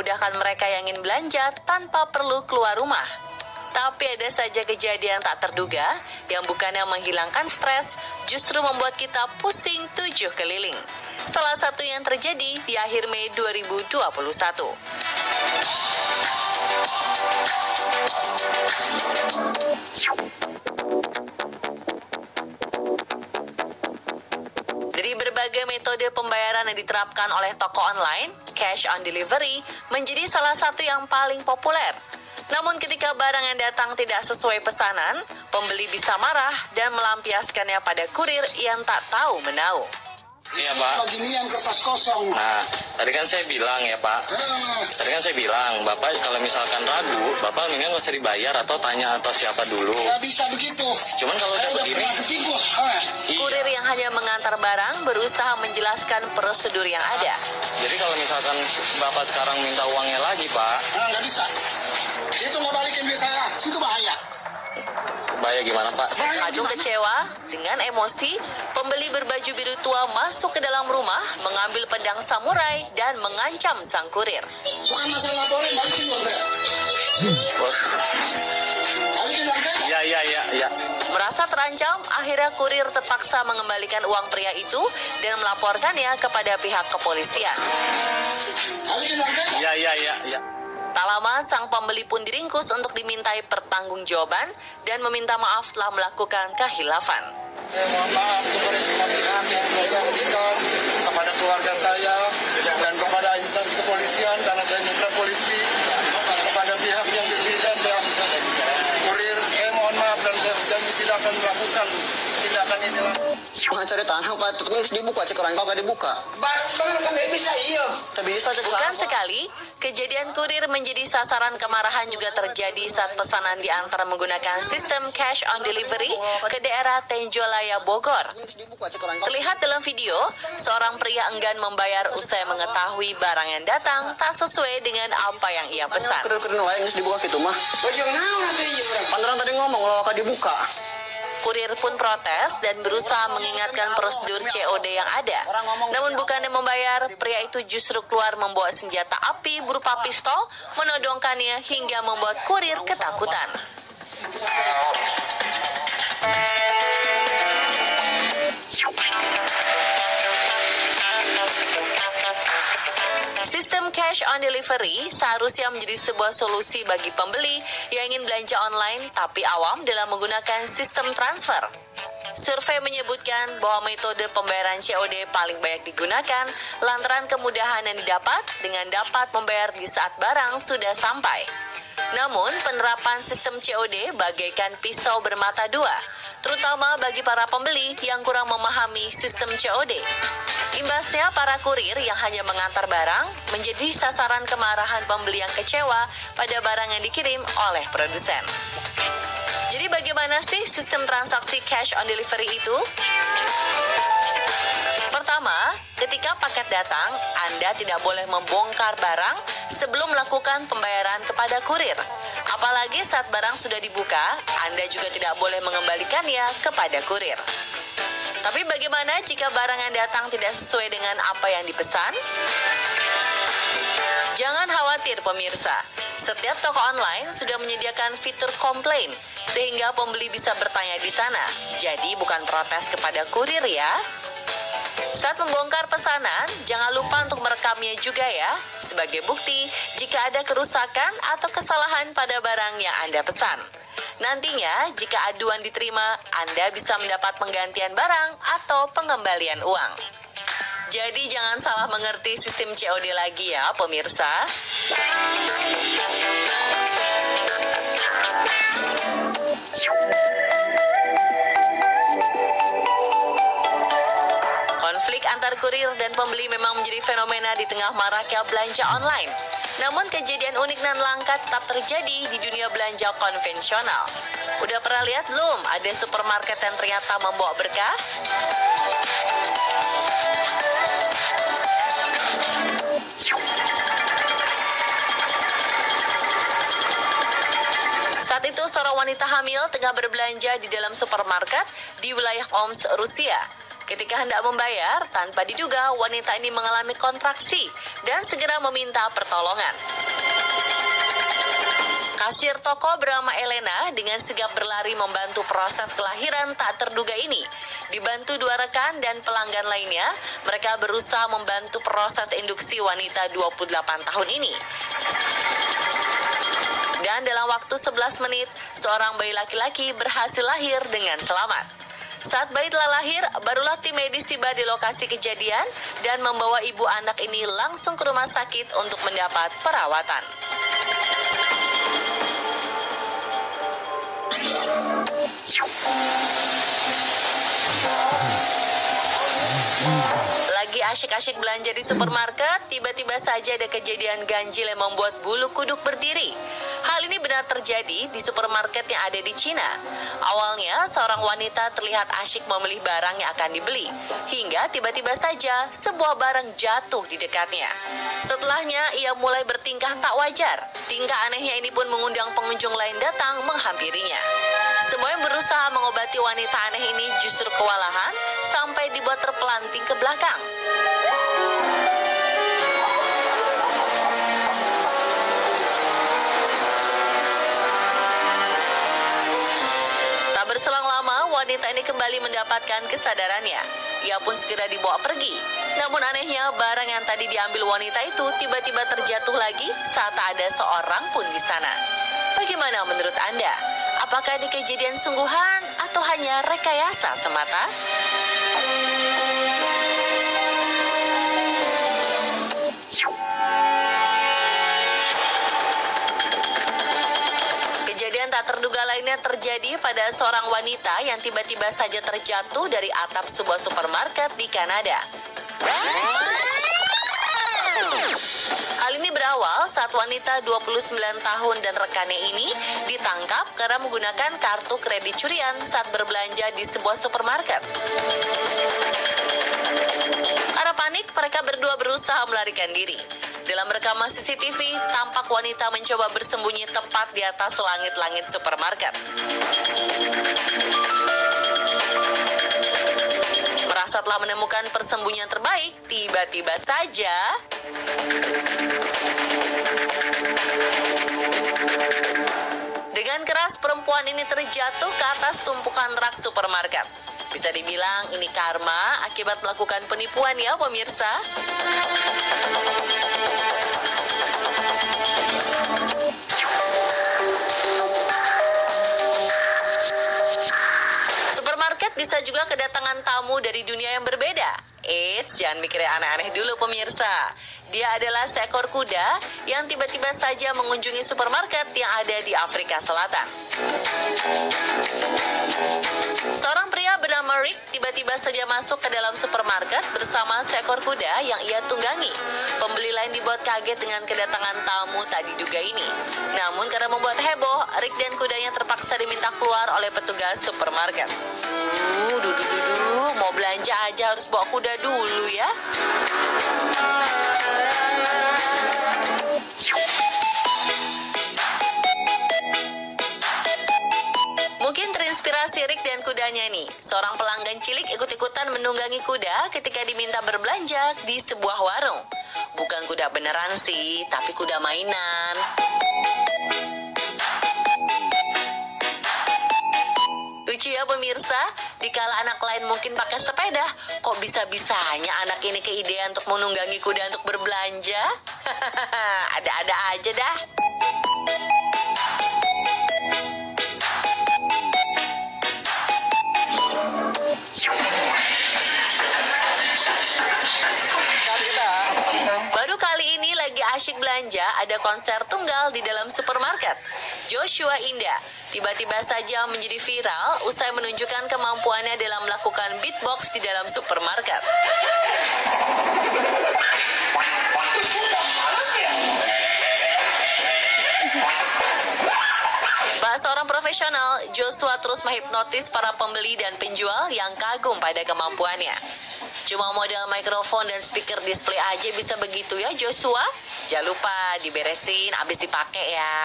memudahkan mereka yang ingin belanja tanpa perlu keluar rumah. Tapi ada saja kejadian tak terduga yang bukannya menghilangkan stres, justru membuat kita pusing 7 keliling. Salah satu yang terjadi di akhir Mei 2021. Dari berbagai metode pembayaran yang diterapkan oleh toko online, cash on delivery menjadi salah satu yang paling populer. Namun ketika barang yang datang tidak sesuai pesanan, pembeli bisa marah dan melampiaskannya pada kurir yang tak tahu menau. Iya Pak. Beginian kertas kosong. Nah, tadi kan saya bilang ya Pak. Tadi kan saya bilang, Bapak kalau misalkan ragu, Bapak mendingan nggak usah dibayar atau tanya atau siapa dulu. Nggak bisa begitu. Cuman kalau udah begini, Kurir yang hanya mengantar barang berusaha menjelaskan prosedur yang ada. Jadi kalau misalkan Bapak sekarang minta uangnya lagi Pak. Nah, nggak bisa. Itu nggak balikin duit saya. Itu bahaya. Bahaya gimana Pak? Adu kecewa, dengan emosi, pembeli berbaju biru tua masuk ke dalam rumah, mengambil pedang samurai dan mengancam sang kurir. Bukan masalah laporin, balikin uang saya. Balikin uang saya. Iya. Merasa terancam, akhirnya kurir terpaksa mengembalikan uang pria itu dan melaporkannya kepada pihak kepolisian. Balikin uang saya. Iya. Tak lama, sang pembeli pun diringkus untuk dimintai pertanggungjawaban dan meminta maaf telah melakukan kehilafan. Mohon maaf kepada semua pihak yang saya rugikan, kepada keluarga saya dan kepada instansi kepolisian karena saya mitra polisi, kepada pihak yang dirugikan dan kurir. Mohon maaf dan saya berjanji tidak akan melakukan tindakan ini lagi. Cari tanah kan terus dibuka cek orang kagak dibuka. Bang kan bisa iya. Tapi bisa cek Bukan sekali, kejadian kurir menjadi sasaran kemarahan juga terjadi saat pesanan diantar menggunakan sistem cash on delivery ke daerah Tenjolaya, Bogor. Terlihat dalam video, seorang pria enggan membayar usai mengetahui barang yang datang tak sesuai dengan apa yang ia pesan. Keren lain harus dibuka gitu mah. Pandaran tadi ngomong kalau akan dibuka. Kurir pun protes dan berusaha mengingatkan prosedur COD yang ada. Namun bukannya membayar, pria itu justru keluar membawa senjata api berupa pistol, menodongkannya hingga membuat kurir ketakutan. Sistem cash on delivery seharusnya menjadi sebuah solusi bagi pembeli yang ingin belanja online tapi awam dalam menggunakan sistem transfer. Survei menyebutkan bahwa metode pembayaran COD paling banyak digunakan lantaran kemudahan yang didapat dengan dapat membayar di saat barang sudah sampai. Namun, penerapan sistem COD bagaikan pisau bermata dua, terutama bagi para pembeli yang kurang memahami sistem COD. Imbasnya, para kurir yang hanya mengantar barang menjadi sasaran kemarahan pembeli yang kecewa pada barang yang dikirim oleh produsen. Jadi bagaimana sih sistem transaksi cash on delivery itu? Pertama, ketika paket datang, Anda tidak boleh membongkar barang sebelum melakukan pembayaran kepada kurir. Apalagi saat barang sudah dibuka, Anda juga tidak boleh mengembalikannya kepada kurir. Tapi bagaimana jika barang yang datang tidak sesuai dengan apa yang dipesan? Jangan khawatir pemirsa, setiap toko online sudah menyediakan fitur komplain sehingga pembeli bisa bertanya di sana. Jadi bukan protes kepada kurir ya. Saat membongkar pesanan, jangan lupa untuk merekamnya juga ya, sebagai bukti jika ada kerusakan atau kesalahan pada barang yang Anda pesan. Nantinya, jika aduan diterima, Anda bisa mendapat penggantian barang atau pengembalian uang. Jadi jangan salah mengerti sistem COD lagi ya, pemirsa. Konflik antar kurir dan pembeli memang menjadi fenomena di tengah maraknya belanja online. Namun kejadian unik dan langka tetap terjadi di dunia belanja konvensional. Udah pernah lihat belum ada supermarket yang ternyata membawa berkah? Saat itu seorang wanita hamil tengah berbelanja di dalam supermarket di wilayah Omsk, Rusia. Ketika hendak membayar, tanpa diduga wanita ini mengalami kontraksi dan segera meminta pertolongan. Kasir toko bernama Elena dengan sigap berlari membantu proses kelahiran tak terduga ini. Dibantu dua rekan dan pelanggan lainnya, mereka berusaha membantu proses induksi wanita 28 tahun ini. Dan dalam waktu 11 menit, seorang bayi laki-laki berhasil lahir dengan selamat. Saat bayi telah lahir, barulah tim medis tiba di lokasi kejadian dan membawa ibu anak ini langsung ke rumah sakit untuk mendapat perawatan. Lagi asyik-asyik belanja di supermarket, tiba-tiba saja ada kejadian ganjil yang membuat bulu kuduk berdiri. Hal ini benar terjadi di supermarket yang ada di Cina. Awalnya, seorang wanita terlihat asyik memilih barang yang akan dibeli, hingga tiba-tiba saja sebuah barang jatuh di dekatnya. Setelahnya, ia mulai bertingkah tak wajar. Tingkah anehnya ini pun mengundang pengunjung lain datang menghampirinya. Semua yang berusaha mengobati wanita aneh ini justru kewalahan sampai dibuat terpelanting ke belakang. Tak berselang lama, wanita ini kembali mendapatkan kesadarannya. Ia pun segera dibawa pergi. Namun anehnya, barang yang tadi diambil wanita itu tiba-tiba terjatuh lagi saat tak ada seorang pun di sana. Bagaimana menurut Anda? Apakah ini kejadian sungguhan atau hanya rekayasa semata? Kejadian tak terduga lainnya terjadi pada seorang wanita yang tiba-tiba saja terjatuh dari atap sebuah supermarket di Kanada. Hal ini berawal saat wanita 29 tahun dan rekannya ini ditangkap karena menggunakan kartu kredit curian saat berbelanja di sebuah supermarket. Karena panik, mereka berdua berusaha melarikan diri. Dalam rekaman CCTV, tampak wanita mencoba bersembunyi tepat di atas langit-langit supermarket. Merasa telah menemukan persembunyian terbaik, tiba-tiba saja dengan keras perempuan ini terjatuh ke atas tumpukan rak supermarket. Bisa dibilang ini karma akibat melakukan penipuan ya pemirsa. Supermarket bisa juga kedatangan tamu dari dunia yang berbeda. Eits, jangan mikirnya aneh-aneh dulu pemirsa. Dia adalah seekor kuda yang tiba-tiba saja mengunjungi supermarket yang ada di Afrika Selatan. Seorang pria bernama Rick tiba-tiba saja masuk ke dalam supermarket bersama seekor kuda yang ia tunggangi. Pembeli lain dibuat kaget dengan kedatangan tamu tak diduga ini. Namun karena membuat heboh, Rick dan kudanya terpaksa diminta keluar oleh petugas supermarket. Mau belanja aja harus bawa kuda dulu ya. Mungkin terinspirasi Rick dan kudanya nih. Seorang pelanggan cilik ikut-ikutan menunggangi kuda ketika diminta berbelanja di sebuah warung. Bukan kuda beneran sih, tapi kuda mainan. Lucu ya pemirsa, dikala anak lain mungkin pakai sepeda, kok bisa-bisanya anak ini keidean untuk menunggangi kuda untuk berbelanja? Ada-ada aja dah. Baru kali ini lagi asyik belanja, ada konser tunggal di dalam supermarket. Joshua Indah tiba-tiba saja menjadi viral usai menunjukkan kemampuannya dalam melakukan beatbox di dalam supermarket. Bak seorang profesional, Joshua terus menghipnotis para pembeli dan penjual yang kagum pada kemampuannya. Cuma modal mikrofon dan speaker display aja bisa begitu ya Joshua? Jangan lupa diberesin abis dipakai ya.